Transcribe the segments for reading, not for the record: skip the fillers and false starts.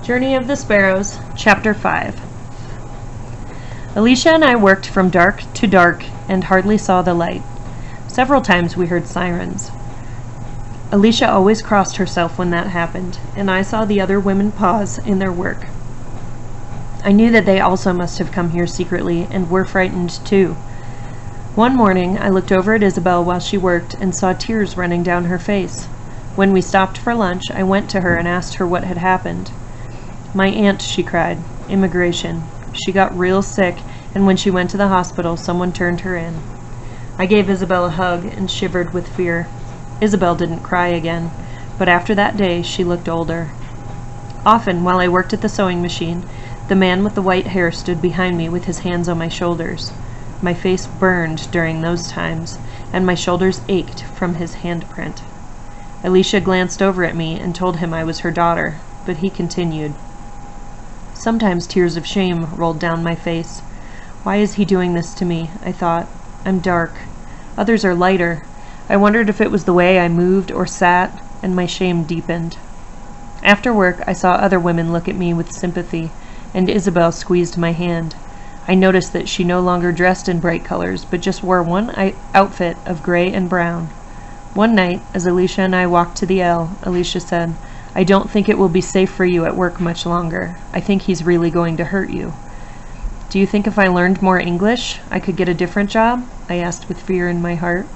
Journey of the Sparrows, Chapter 5. Alicia and I worked from dark to dark and hardly saw the light. Several times we heard sirens. Alicia always crossed herself when that happened, and I saw the other women pause in their work. I knew that they also must have come here secretly and were frightened too. One morning I looked over at Isabel while she worked and saw tears running down her face. When we stopped for lunch, I went to her and asked her what had happened. "My aunt," she cried. "Immigration. She got real sick, and when she went to the hospital, someone turned her in." I gave Isabel a hug and shivered with fear. Isabel didn't cry again, but after that day she looked older. Often, while I worked at the sewing machine, the man with the white hair stood behind me with his hands on my shoulders. My face burned during those times, and my shoulders ached from his handprint. Alicia glanced over at me and told him I was her daughter, but he continued. Sometimes tears of shame rolled down my face. Why is he doing this to me? I thought. I'm dark. Others are lighter. I wondered if it was the way I moved or sat, and my shame deepened. After work, I saw other women look at me with sympathy, and Isabel squeezed my hand. I noticed that she no longer dressed in bright colors, but just wore one outfit of gray and brown. One night, as Alicia and I walked to the L, Alicia said, "I don't think it will be safe for you at work much longer. I think he's really going to hurt you." "Do you think if I learned more English, I could get a different job?" I asked with fear in my heart.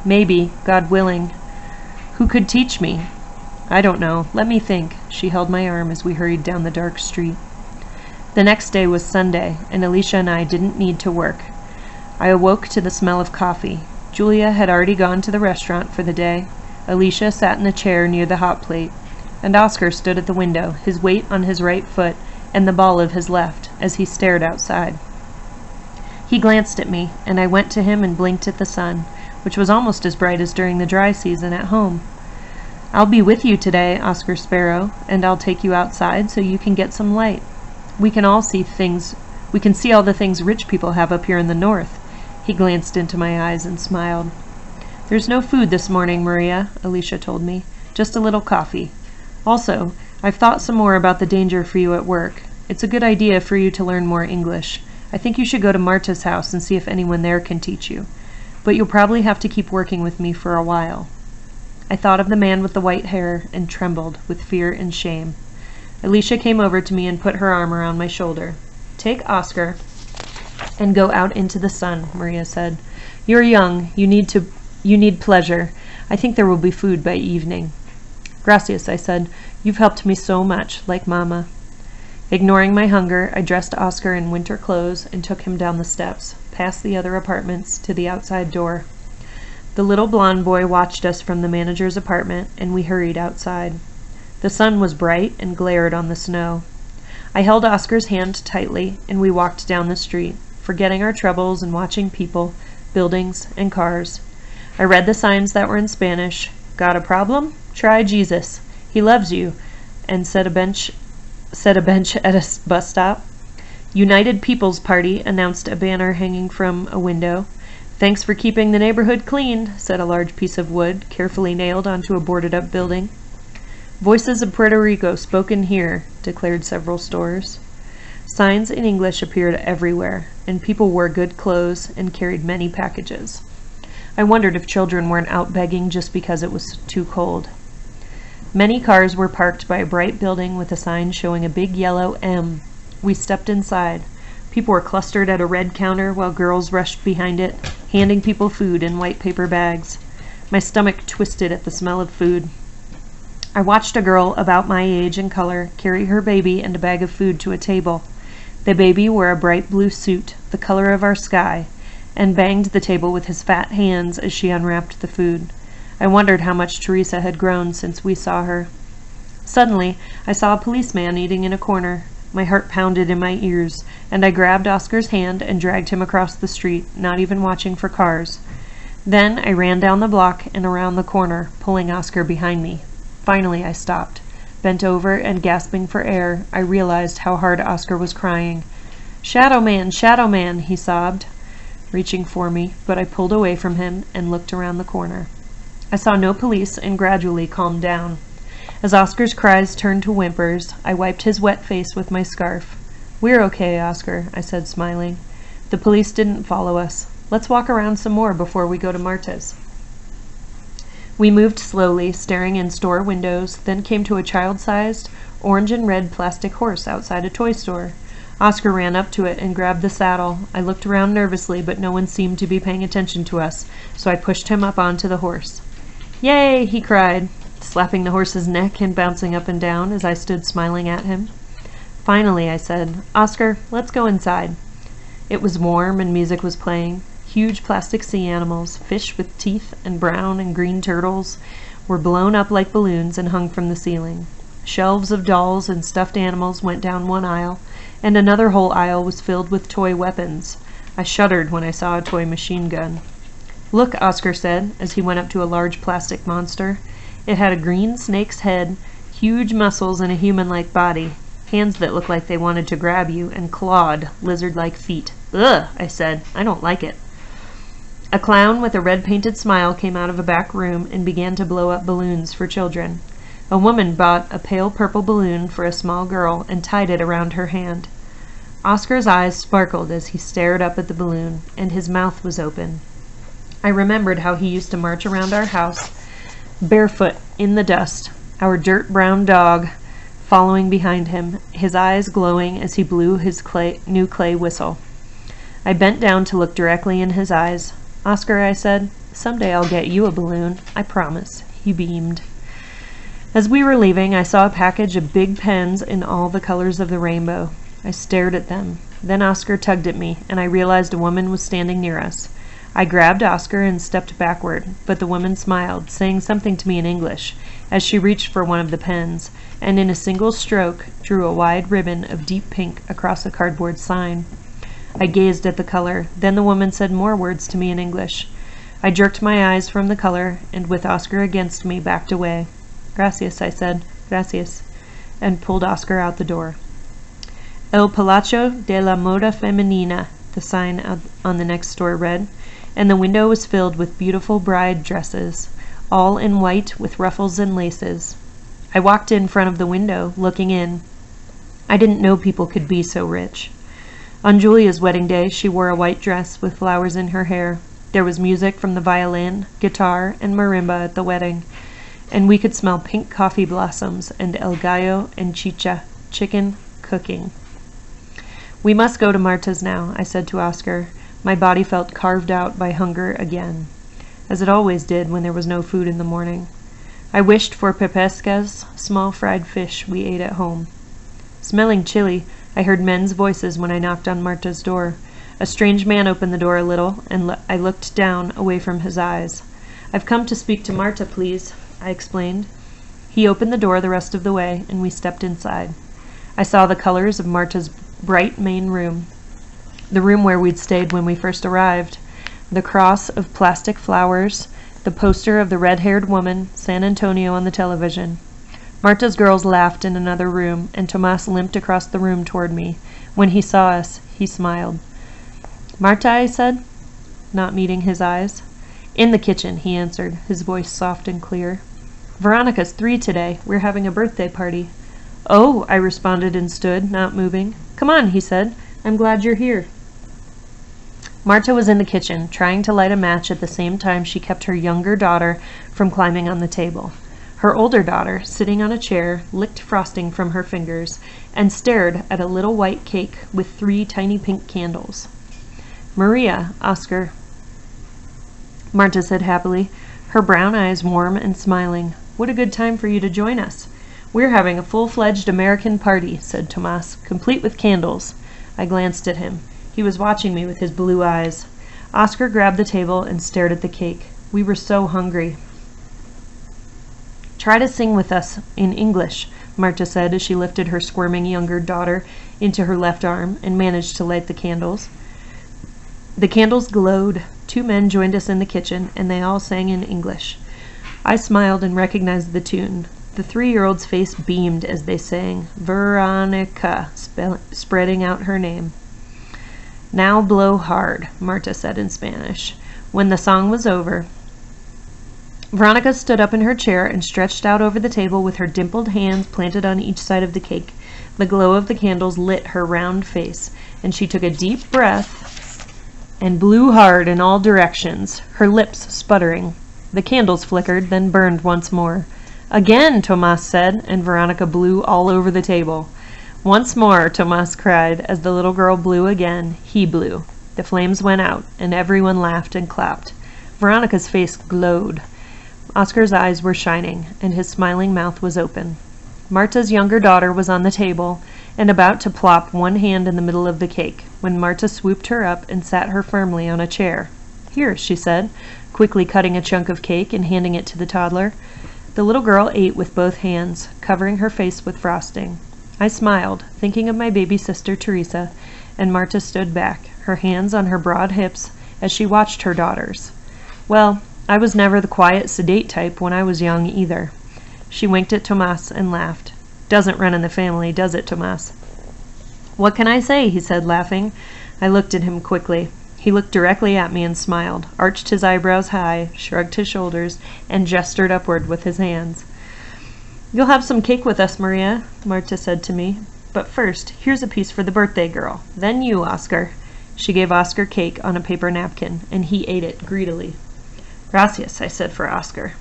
"Maybe, God willing. Who could teach me?" "I don't know. Let me think." She held my arm as we hurried down the dark street. The next day was Sunday, and Alicia and I didn't need to work. I awoke to the smell of coffee. Julia had already gone to the restaurant for the day. Alicia sat in a chair near the hot plate, and Oscar stood at the window, his weight on his right foot and the ball of his left, as he stared outside. He glanced at me, and I went to him and blinked at the sun, which was almost as bright as during the dry season at home. "I'll be with you today, Oscar Sparrow, and I'll take you outside so you can get some light. We can see all the things rich people have up here in the north." He glanced into my eyes and smiled. "There's no food this morning, Maria," Alicia told me. "Just a little coffee. Also, I've thought some more about the danger for you at work. It's a good idea for you to learn more English. I think you should go to Marta's house and see if anyone there can teach you. But you'll probably have to keep working with me for a while." I thought of the man with the white hair and trembled with fear and shame. Alicia came over to me and put her arm around my shoulder. "Take Oscar and go out into the sun," Maria said. "You're young. You need pleasure. I think there will be food by evening." "Gracias," I said. "You've helped me so much, like Mama." Ignoring my hunger, I dressed Oscar in winter clothes and took him down the steps, past the other apartments, to the outside door. The little blond boy watched us from the manager's apartment, and we hurried outside. The sun was bright and glared on the snow. I held Oscar's hand tightly, and we walked down the street, forgetting our troubles and watching people, buildings, and cars. I read the signs that were in Spanish. "Got a problem? Try Jesus. He loves you," and set a bench at a bus stop. "United People's Party," announced a banner hanging from a window. "Thanks for keeping the neighborhood clean," said a large piece of wood, carefully nailed onto a boarded-up building. "Voices of Puerto Rico spoken here," declared several stores. Signs in English appeared everywhere, and people wore good clothes and carried many packages. I wondered if children weren't out begging just because it was too cold. Many cars were parked by a bright building with a sign showing a big yellow M. We stepped inside. People were clustered at a red counter while girls rushed behind it, handing people food in white paper bags. My stomach twisted at the smell of food. I watched a girl about my age and color carry her baby and a bag of food to a table. The baby wore a bright blue suit, the color of our sky, and banged the table with his fat hands as she unwrapped the food. I wondered how much Teresa had grown since we saw her. Suddenly, I saw a policeman eating in a corner. My heart pounded in my ears, and I grabbed Oscar's hand and dragged him across the street, not even watching for cars. Then I ran down the block and around the corner, pulling Oscar behind me. Finally, I stopped. Bent over and gasping for air, I realized how hard Oscar was crying. Shadow Man," he sobbed, reaching for me, but I pulled away from him and looked around the corner. I saw no police and gradually calmed down. As Oscar's cries turned to whimpers, I wiped his wet face with my scarf. "We're okay, Oscar," I said, smiling. "The police didn't follow us. Let's walk around some more before we go to Marta's." We moved slowly, staring in store windows, then came to a child-sized, orange and red plastic horse outside a toy store. Oscar ran up to it and grabbed the saddle. I looked around nervously, but no one seemed to be paying attention to us, so I pushed him up onto the horse. "Yay!" he cried, slapping the horse's neck and bouncing up and down as I stood smiling at him. "Finally," I said, "Oscar, let's go inside." It was warm and music was playing. Huge plastic sea animals, fish with teeth and brown and green turtles, were blown up like balloons and hung from the ceiling. Shelves of dolls and stuffed animals went down one aisle, and another whole aisle was filled with toy weapons. I shuddered when I saw a toy machine gun. "Look," Oscar said, as he went up to a large plastic monster. It had a green snake's head, huge muscles, and a human-like body. Hands that looked like they wanted to grab you, and clawed, lizard-like feet. "Ugh," I said. "I don't like it." A clown with a red-painted smile came out of a back room and began to blow up balloons for children. A woman bought a pale purple balloon for a small girl and tied it around her hand. Oscar's eyes sparkled as he stared up at the balloon, and his mouth was open. I remembered how he used to march around our house, barefoot, in the dust, our dirt-brown dog following behind him, his eyes glowing as he blew his new clay whistle. I bent down to look directly in his eyes. "Oscar," I said, "someday I'll get you a balloon. I promise." He beamed. As we were leaving, I saw a package of big pens in all the colors of the rainbow. I stared at them. Then Oscar tugged at me, and I realized a woman was standing near us. I grabbed Oscar and stepped backward, but the woman smiled, saying something to me in English, as she reached for one of the pens, and in a single stroke drew a wide ribbon of deep pink across a cardboard sign. I gazed at the color. Then the woman said more words to me in English. I jerked my eyes from the color, and with Oscar against me, backed away. "Gracias," I said. "Gracias," and pulled Oscar out the door. "El Palacio de la Moda Femenina," the sign on the next store read, and the window was filled with beautiful bride dresses, all in white with ruffles and laces. I walked in front of the window, looking in. I didn't know people could be so rich. On Julia's wedding day, she wore a white dress with flowers in her hair. There was music from the violin, guitar, and marimba at the wedding, and we could smell pink coffee blossoms and el gallo and chicha, chicken, cooking. "We must go to Marta's now," I said to Oscar. My body felt carved out by hunger again, as it always did when there was no food in the morning. I wished for pepescas, small fried fish we ate at home. Smelling chilly, I heard men's voices when I knocked on Marta's door. A strange man opened the door a little, and I looked down, away from his eyes. "I've come to speak to Marta, please," I explained. He opened the door the rest of the way, and we stepped inside. I saw the colors of Marta's bright main room, the room where we'd stayed when we first arrived, the cross of plastic flowers, the poster of the red-haired woman, San Antonio on the television. Marta's girls laughed in another room, and Tomas limped across the room toward me. When he saw us, he smiled. "Marta," I said, not meeting his eyes. "In the kitchen," he answered, his voice soft and clear. "Veronica's 3 today. We're having a birthday party." "Oh," I responded and stood, not moving. "Come on," he said. "I'm glad you're here." Marta was in the kitchen, trying to light a match at the same time she kept her younger daughter from climbing on the table. Her older daughter, sitting on a chair, licked frosting from her fingers and stared at a little white cake with 3 tiny pink candles. "Maria," Oscar, Marta said happily, her brown eyes warm and smiling. "What a good time for you to join us." "We're having a full-fledged American party," said Tomas, "complete with candles." I glanced at him. He was watching me with his blue eyes. Oscar grabbed the table and stared at the cake. We were so hungry. "Try to sing with us in English," Marta said as she lifted her squirming younger daughter into her left arm and managed to light the candles. The candles glowed. 2 men joined us in the kitchen, and they all sang in English. I smiled and recognized the tune. The 3-year-old's face beamed as they sang, "Veronica," spreading out her name. "Now blow hard," Marta said in Spanish. When the song was over, Veronica stood up in her chair and stretched out over the table with her dimpled hands planted on each side of the cake. The glow of the candles lit her round face, and she took a deep breath and blew hard in all directions, her lips sputtering. The candles flickered, then burned once more. "Again," Tomas said, and Veronica blew all over the table. "Once more," Tomas cried. As the little girl blew again, he blew. The flames went out, and everyone laughed and clapped. Veronica's face glowed. Oscar's eyes were shining, and his smiling mouth was open. Marta's younger daughter was on the table, and about to plop one hand in the middle of the cake, when Marta swooped her up and sat her firmly on a chair. "Here," she said, quickly cutting a chunk of cake and handing it to the toddler. The little girl ate with both hands, covering her face with frosting. I smiled, thinking of my baby sister Teresa, and Marta stood back, her hands on her broad hips, as she watched her daughters. Well, I was never the quiet, sedate type when I was young either. She winked at Tomas and laughed. "Doesn't run in the family, does it, Tomas?" "What can I say?" he said, laughing. I looked at him quickly. He looked directly at me and smiled, arched his eyebrows high, shrugged his shoulders, and gestured upward with his hands. "You'll have some cake with us, Maria," Marta said to me. "But first, here's a piece for the birthday girl. Then you, Oscar." She gave Oscar cake on a paper napkin, and he ate it greedily. "Gracias," I said for Oscar.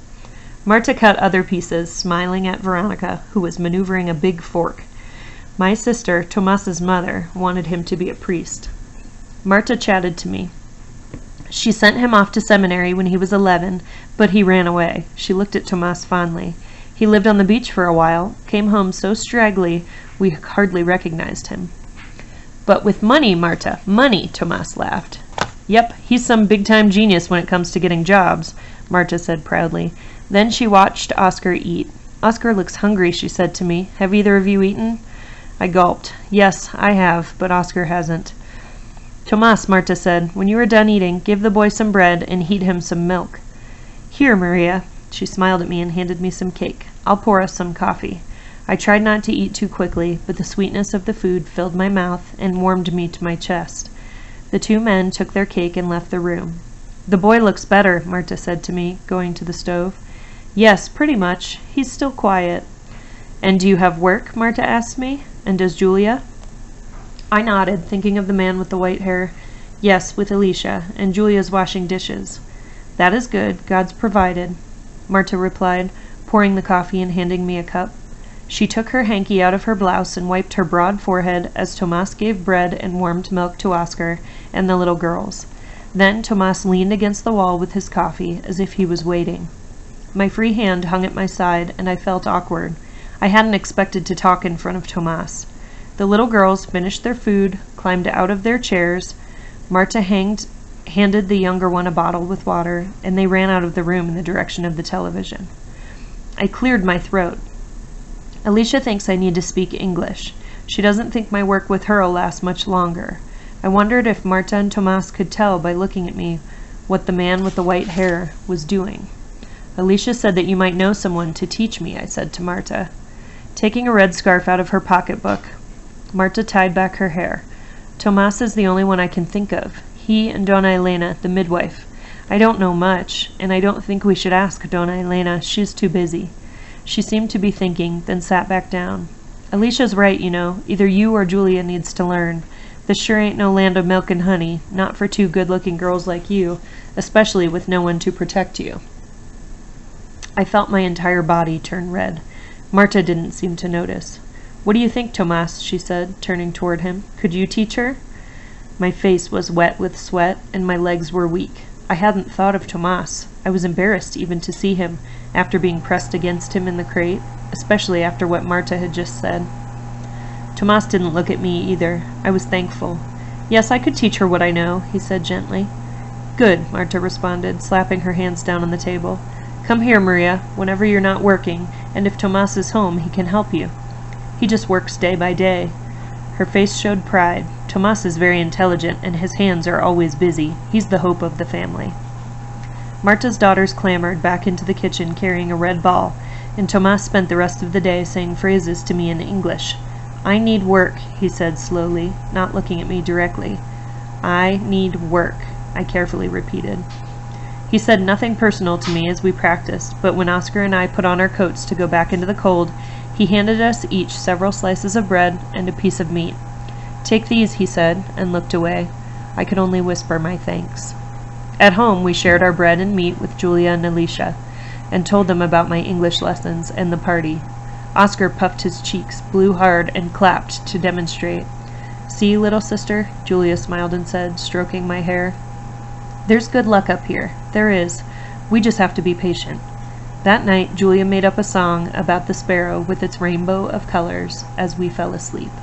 Marta cut other pieces, smiling at Veronica, who was maneuvering a big fork. My sister, Tomas's mother, wanted him to be a priest. Marta chatted to me. She sent him off to seminary when he was 11, but he ran away. She looked at Tomas fondly. He lived on the beach for a while, came home so straggly we hardly recognized him. "But with money, Marta, money," Tomas laughed. "Yep, he's some big-time genius when it comes to getting jobs," Marta said proudly. Then she watched Oscar eat. "Oscar looks hungry," she said to me. "Have either of you eaten?" I gulped. "Yes, I have, but Oscar hasn't." "Tomas," Marta said, "when you are done eating, give the boy some bread and heat him some milk." "Here, Maria." She smiled at me and handed me some cake. "I'll pour us some coffee." I tried not to eat too quickly, but the sweetness of the food filled my mouth and warmed me to my chest. The two men took their cake and left the room. "The boy looks better," Marta said to me, going to the stove. "Yes, pretty much. He's still quiet." "And do you have work?" Marta asked me. "And does Julia?" I nodded, thinking of the man with the white hair. "Yes, with Alicia, and Julia's washing dishes." "That is good. God's provided," Marta replied, pouring the coffee and handing me a cup. She took her hanky out of her blouse and wiped her broad forehead as Tomas gave bread and warmed milk to Oscar and the little girls. Then Tomas leaned against the wall with his coffee, as if he was waiting. My free hand hung at my side, and I felt awkward. I hadn't expected to talk in front of Tomas. The little girls finished their food, climbed out of their chairs. Marta handed the younger one a bottle with water, and they ran out of the room in the direction of the television. I cleared my throat. Alicia thinks I need to speak English. She doesn't think my work with her will last much longer. I wondered if Marta and Tomas could tell by looking at me what the man with the white hair was doing. "Alicia said that you might know someone to teach me," I said to Marta. Taking a red scarf out of her pocketbook, Marta tied back her hair. "Tomas is the only one I can think of. He and Donna Elena, the midwife. I don't know much, and I don't think we should ask Donna Elena. She's too busy." She seemed to be thinking, then sat back down. "Alicia's right, you know. Either you or Julia needs to learn. This sure ain't no land of milk and honey, not for two good-looking girls like you, especially with no one to protect you." I felt my entire body turn red. Marta didn't seem to notice. "What do you think, Tomas?" she said, turning toward him. "Could you teach her?" My face was wet with sweat, and my legs were weak. I hadn't thought of Tomas. I was embarrassed even to see him, after being pressed against him in the crate, especially after what Marta had just said. Tomas didn't look at me either. I was thankful. "Yes, I could teach her what I know," he said gently. "Good," Marta responded, slapping her hands down on the table. "Come here, Maria, whenever you're not working, and if Tomas is home, he can help you. He just works day by day." Her face showed pride. "Tomas is very intelligent, and his hands are always busy. He's the hope of the family." Marta's daughters clambered back into the kitchen carrying a red ball, and Tomas spent the rest of the day saying phrases to me in English. "I need work," he said slowly, not looking at me directly. "I need work," I carefully repeated. He said nothing personal to me as we practiced, but when Oscar and I put on our coats to go back into the cold, he handed us each several slices of bread and a piece of meat. "Take these," he said, and looked away. I could only whisper my thanks. At home, we shared our bread and meat with Julia and Alicia, and told them about my English lessons and the party. Oscar puffed his cheeks, blew hard, and clapped to demonstrate. "See, little sister," Julia smiled and said, stroking my hair. "There's good luck up here. There is. We just have to be patient." That night, Julia made up a song about the sparrow with its rainbow of colors as we fell asleep.